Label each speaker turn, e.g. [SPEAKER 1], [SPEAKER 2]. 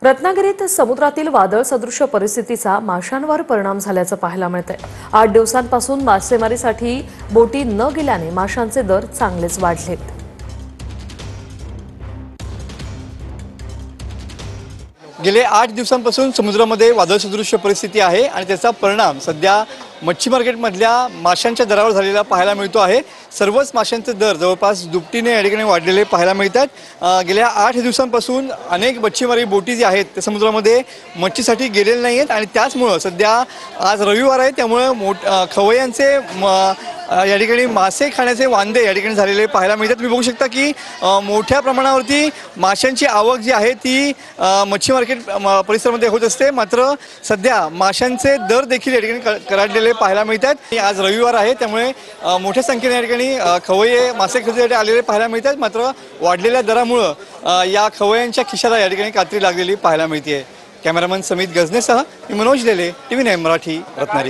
[SPEAKER 1] रत्नागिरीत समुद्रातील वादळ सदृश परिस्थितीचा माशांवर परिणाम झाल्याचं पाहायला मिळतंय। 8 दिवसांपासून मासेमारीसाठी बोटी न गेल्याने माशांचे दर चांगलेच वाढलेत।
[SPEAKER 2] गेले 8 दिवसांपासून समुद्रामध्ये वादळसदृश परिस्थिती आहे आणि त्याचा परिणाम सध्या मच्छी मार्केटमधल्या माशांच्या दरावर झालेला पाहायला मिळतो आहे। सर्वच माशांचे दर जवळपास दुपटीने या ठिकाणी वाढलेले पाहायला मिळतात। गेल्या 8 दिवसांपासून अनेक मच्छीमारी बोटी जी आहेत ते समुद्रामध्ये मच्छीसाठी गेलेले नाही आहेत आणि त्याचमुळे सध्या आज रविवार आहे त्यामुळे खवय्यांचे या ठिकाणी मासे खाण्याचे वांदे या ठिकाणी झालेले पाहायला मिळतात। तुम्ही बघू शकता की मोठ्या प्रमाणावरती माशांची आवक जी आहे ती मच्छी मार्केट परिसरामध्ये होत असते, मात्र सध्या माशांचे दर देखील या ठिकाणी कडाडलेले पाहायला मिळतात। आज रविवार आहे त्यामुळे मोठ्या संख्येने या ठिकाणी खवय्ये मासे खरेदीसाठी आलेले पाहायला मिळतात, मात्र वाढलेल्या दरामुळे या खवय्यांच्या खिशाला या ठिकाणी कात्री लागलेली पाहायला मिळते। कॅमेरामन समित गजनेसह मी मनोज लेले, TV9 मराठी, रत्नागिरी।